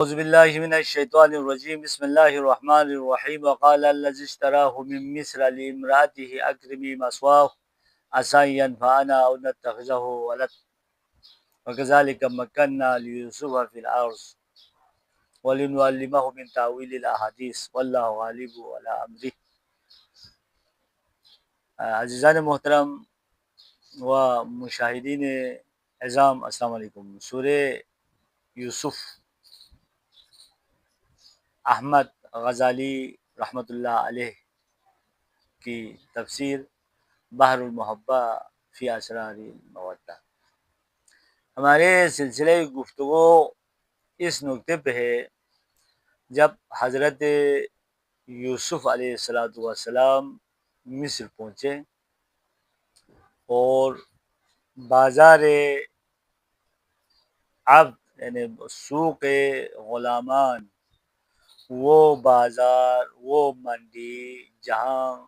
اعوذ باللہ من الشیطان الرجیم بسم اللہ الرحمن الرحیم وقال الذی اشتراه من مصر لامرأته اکرمی مثواه عسى ان ينفعنا او نتخذه ولدا وكذلك مكنا ليوسف في الارض ولنعلمه من تاويل الاحاديث والله غالب على امره۔ عزیزان محترم و مشاہدین اعظام، السلام علیکم۔ سورہ یوسف، احمد غزالی رحمۃ اللہ علیہ کی تفسیر بحر المحبہ فی اسرار المودہ۔ ہمارے سلسلے گفتگو اس نقطے پہ ہے جب حضرت یوسف علیہ السلام مصر پہنچے اور بازار عبد یعنی سوق غلامان، وہ بازار، وہ منڈی جہاں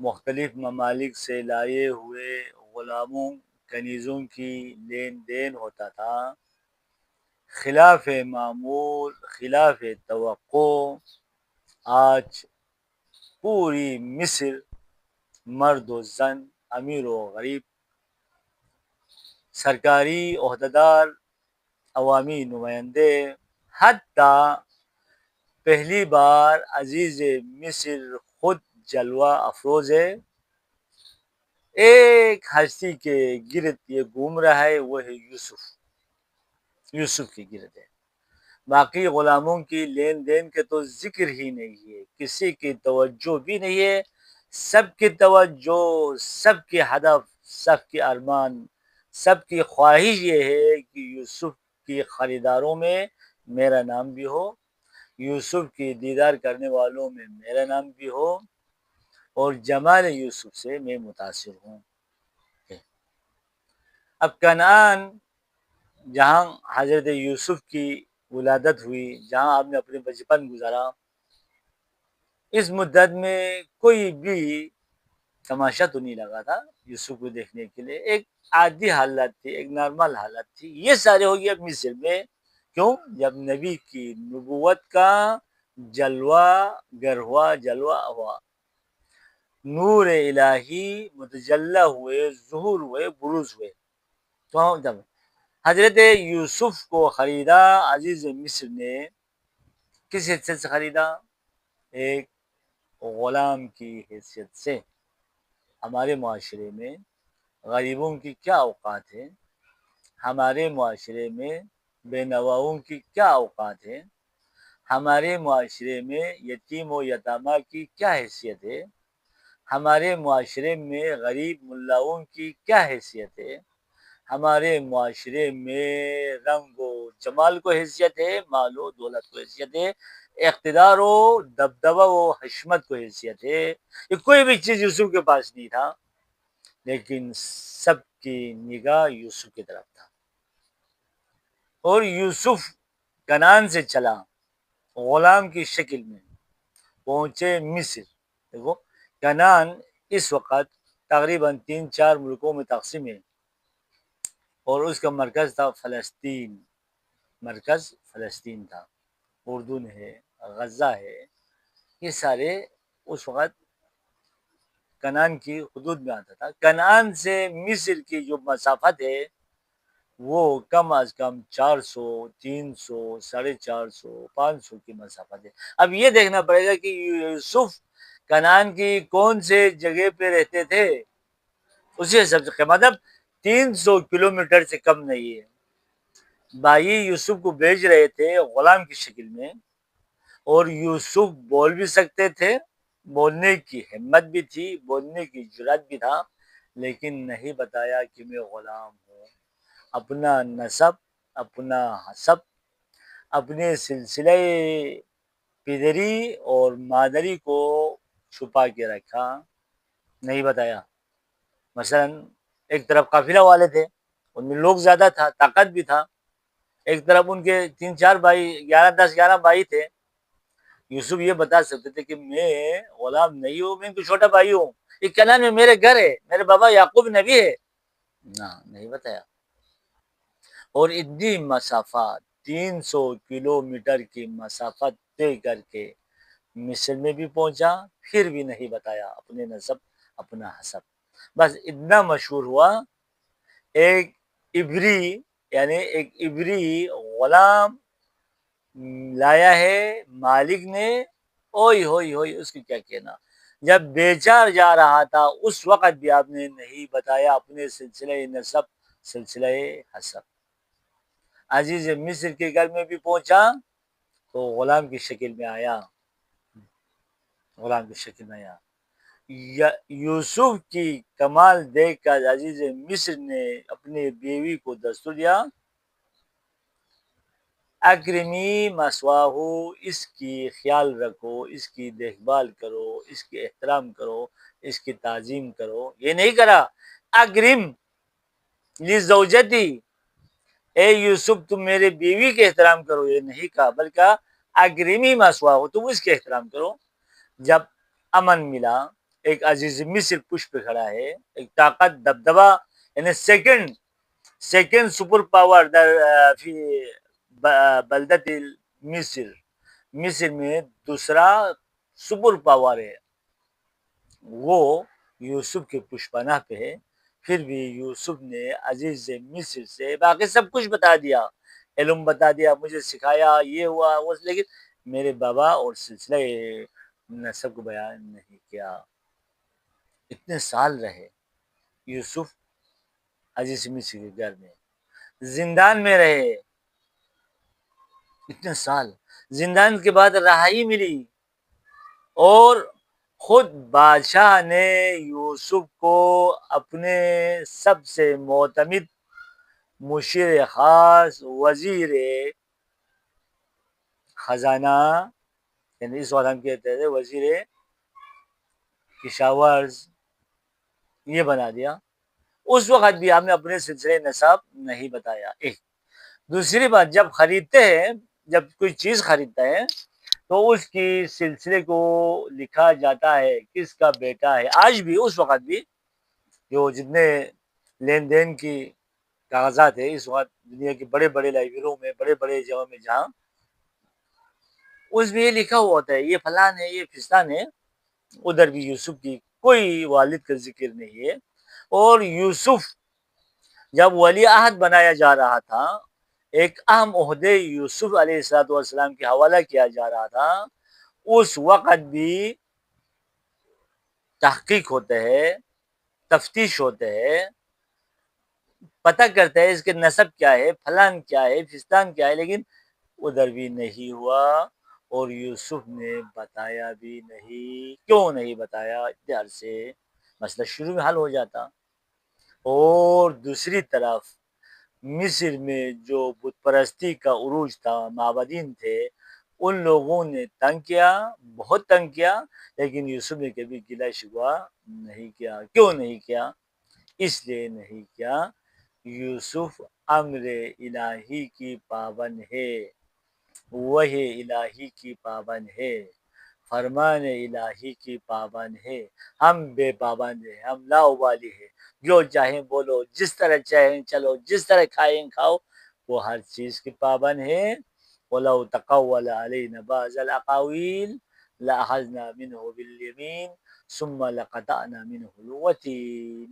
مختلف ممالک سے لائے ہوئے غلاموں کنیزوں کی لین دین ہوتا تھا، خلاف معمول، خلاف توقع آج پوری مصر، مرد و زن، امیر و غریب، سرکاری عہدیدار، عوامی نمائندے، حتیٰ پہلی بار عزیز مصر خود جلوہ افروز ہے، ایک ہستی کے گرد یہ گھوم رہا ہے، وہ ہے یوسف کے گرد ہے۔ باقی غلاموں کی لین دین کے تو ذکر ہی نہیں ہے، کسی کی توجہ بھی نہیں ہے۔ سب کی توجہ، سب کی ہدف، سب کی ارمان، سب کی خواہش یہ ہے کہ یوسف کی خریداروں میں میرا نام بھی ہو، یوسف کی دیدار کرنے والوں میں میرا نام بھی ہو، اور جمال یوسف سے میں متاثر ہوں۔ اب کنعان، جہاں حضرت یوسف کی ولادت ہوئی، جہاں آپ نے اپنے بچپن گزارا، اس مدت میں کوئی بھی تماشا تو نہیں لگا تھا یوسف کو دیکھنے کے لیے۔ ایک عادی حالت تھی، ایک نارمل حالت تھی۔ یہ سارے ہو گیا مصر میں، کیوں؟ جب نبی کی نبوت کا جلوہ گر ہوا، جلوہ ہوا، نور الہی متجلی ہوئے، ظہور ہوئے، بروز ہوئے، تو جب حضرت یوسف کو خریدا عزیز مصر نے، کس حیثیت سے خریدا؟ ایک غلام کی حیثیت سے۔ ہمارے معاشرے میں غریبوں کی کیا اوقات ہے، ہمارے معاشرے میں بے نواؤں کی کیا اوقات ہے، ہمارے معاشرے میں یتیم و یتامہ کی کیا حیثیت ہے، ہمارے معاشرے میں غریب ملاؤں کی کیا حیثیت ہے، ہمارے معاشرے میں رنگ و جمال کو حیثیت ہے، مال و دولت کو حیثیت ہے، اقتدار و دبدبہ و حشمت کو حیثیت ہے۔ یہ کوئی بھی چیز یوسف کے پاس نہیں تھا، لیکن سب کی نگاہ یوسف کی طرف تھا، اور یوسف کنعان سے چلا غلام کی شکل میں، پہنچے مصر۔ دیکھو، کنعان اس وقت تقریباً 3-4 ملکوں میں تقسیم ہے، اور اس کا مرکز تھا فلسطین، مرکز فلسطین تھا، اردن ہے، غزہ ہے، یہ سارے اس وقت کنعان کی حدود میں آتا تھا۔ کنعان سے مصر کی جو مسافت ہے وہ کم از کم 400، 300، 450، 500 کی مسافت ہے۔ اب یہ دیکھنا پڑے گا کہ یوسف کنعان کی کون سے جگہ پہ رہتے تھے، اسی حساب سے مطلب 300 کلومیٹر سے کم نہیں ہے۔ بھائی یوسف کو بھیج رہے تھے غلام کی شکل میں، اور یوسف بول بھی سکتے تھے، بولنے کی ہمت بھی تھی، بولنے کی جرات بھی تھا، لیکن نہیں بتایا کہ میں غلام ہوں۔ اپنا نسب، اپنا حسب، اپنے سلسلے پدری اور مادری کو چھپا کے رکھا، نہیں بتایا۔ مثلا ایک طرف قافلہ والے تھے، ان میں لوگ زیادہ تھا، طاقت بھی تھا، ایک طرف ان کے 3-4 بھائی، 11-10-11 بھائی تھے۔ یوسف یہ بتا سکتے تھے کہ میں غلام نہیں ہوں، میں ان کو چھوٹا بھائی ہوں، یہ کنعان میں میرے گھر ہے، میرے بابا یعقوب نبی ہے۔ نہیں بتایا۔ اور اتنی مسافات، 300 کلومیٹر کی مسافت طے کر کے مصر میں بھی پہنچا، پھر بھی نہیں بتایا اپنے نسب، اپنا حسب. بس اتنا مشہور ہوا. ایک عبری یعنی ایک عبری غلام لایا ہے مالک نے، اوئی ہوئی ہوئی اس کی کیا کہنا. جب بیچا جا رہا تھا اس وقت بھی آپ نے نہیں بتایا اپنے سلسلہ نسب، سلسلہ حسب. عزیز مصر کے گھر میں بھی پہنچا تو غلام کی شکل میں آیا، غلام کی شکل میں آیا. یوسف کی کمال دیکھ کر عزیز مصر نے اپنی بیوی کو دستور دیا، اکرمی مسواہو، اس کی خیال رکھو، اس کی دیکھ بھال کرو، اس کی احترام کرو، اس کی تعظیم کرو. یہ نہیں کرا اکرم لزوجتی، اے یوسف تم میرے بیوی کے احترام کرو، یہ نہیں کہا، بلکہ اکرمی مسواہو، تم اس کے احترام کرو. جب امن ملا، ایک عزیز مصر پشت پہ کھڑا ہے، ایک طاقت، دبدبا، یعنی سیکنڈ سپر پاور فی بلدت مصر، مصر میں دوسرا سپر پاور ہے، وہ یوسف کے پشت پناہ پہ ہے. پھر بھی یوسف نے عزیز مصر سے باقی سب کچھ بتا دیا، علم بتا دیا، مجھے سکھایا، یہ ہوا وہ، لیکن میرے بابا اور سلسلہ نسب کو بیان نہیں کیا. اتنے سال رہے یوسف عزیز مصر کے گھر میں، زندان میں رہے اتنے سال. زندان کے بعد رہائی ملی اور خود بادشاہ نے یوسف کو اپنے سب سے معتمد مشیر خاص، وزیر خزانہ، یعنی اس وقت ہم کہتے تھے وزیر کشاورز، یہ بنا دیا. اس وقت بھی آپ نے اپنے سلسلے نسب نہیں بتایا. ایک دوسری بات، جب خریدتے ہیں، جب کوئی چیز خریدتا ہے تو اس کی سلسلے کو لکھا جاتا ہے، کس کا بیٹا ہے. آج بھی اس وقت بھی جو جتنے لین دین کی کاغذات ہے اس وقت دنیا کے بڑے بڑے لائبریریوں میں، بڑے بڑے جگہوں میں، جہاں اس میں یہ لکھا ہوا ہوتا ہے یہ فلان ہے، یہ فستان ہے. ادھر بھی یوسف کی کوئی والد کا ذکر نہیں ہے. اور یوسف جب ولی عہد بنایا جا رہا تھا، ایک اہم عہدے یوسف علیہ السلام کے حوالہ کیا جا رہا تھا، اس وقت بھی تحقیق ہوتے ہے، تفتیش ہوتے ہے، پتہ کرتا ہے اس کے نسب کیا ہے، فلان کیا ہے، فستان کیا ہے، لیکن ادھر بھی نہیں ہوا. اور یوسف نے بتایا بھی نہیں. کیوں نہیں بتایا؟ اتنے عرصے مسئلہ شروع میں حل ہو جاتا. اور دوسری طرف مصر میں جو بت پرستی کا عروج تھا، معبدین تھے، ان لوگوں نے تنگ کیا، بہت تنگ کیا، لیکن یوسف نے کبھی گلہ شکوہ نہیں کیا. کیوں نہیں کیا؟ اس لیے نہیں کیا، یوسف امر الہی کی پابند ہے، وحی الہی کی پابند ہے، فرمان الہی کی پابند ہے. ہم بے پابند ہیں، ہم لاؤبالی ہے، جو چاہیں بولو، جس طرح چاہیں چلو، جس طرح کھائیں کھاؤ، وہ ہر چیز کی پابند ہے. وَلَوْ تَقَوَّلَ عَلَيْنَا بَعْضَ الْأَقَاوِيلِ لَأَخَذْنَا مِنْهُ بِالْيَمِينِ ثُمَّ لَقَطَعْنَا مِنْهُ الْوَتِينَ.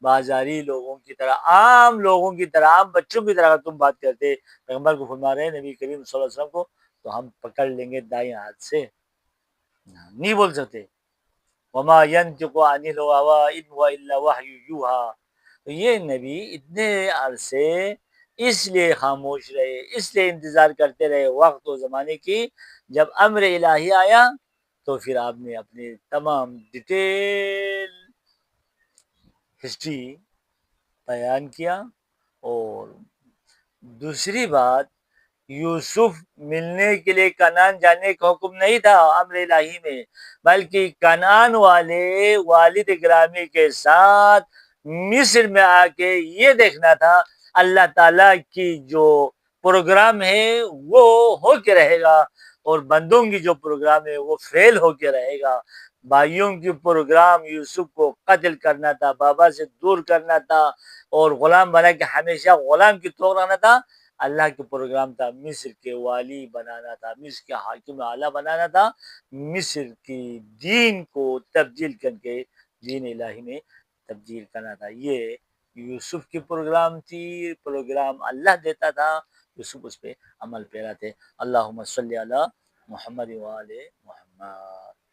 بازاری لوگوں کی طرح، عام لوگوں کی طرح، عام بچوں کی طرح تم بات کرتے، پیغمبر کو فرما رہے ہیں، نبی کریم صلی اللہ علیہ وسلم کو، تو ہم پکڑ لیں گے دائیں ہاتھ سے، نہیں بول سکتے. وما ينطق عن الهوى ان هو الا وحی یوحی. تو یہ نبی اتنے عرصے اس لیے خاموش رہے، اس لیے انتظار کرتے رہے وقت و زمانے کی. جب امر الہی آیا تو پھر آپ نے اپنے تمام ڈیٹیل ہسٹری بیان کیا. اور دوسری بات، یوسف ملنے کے لیے کنعان جانے کا حکم نہیں تھا امر الہی میں، بلکہ کنعان والے والد گرامی کے ساتھ مصر میں آ کے یہ دیکھنا تھا اللہ تعالیٰ کی جو پروگرام ہے وہ ہو کے رہے گا، اور بندوں کی جو پروگرام ہے وہ فیل ہو کے رہے گا. بھائیوں کی پروگرام یوسف کو قتل کرنا تھا، بابا سے دور کرنا تھا، اور غلام بنا کے ہمیشہ غلام کی طور رہنا تھا. اللہ کے پروگرام تھا مصر کے والی بنانا تھا، مصر کے حاکم اعلیٰ بنانا تھا، مصر کی دین کو تبدیل کر کے دین الہی میں تبدیل کرنا تھا۔ یہ یوسف کی پروگرام تھی، پروگرام اللہ دیتا تھا، یوسف اس پہ عمل پیرا تھے۔ اللہم صلی علی محمد وآل محمد۔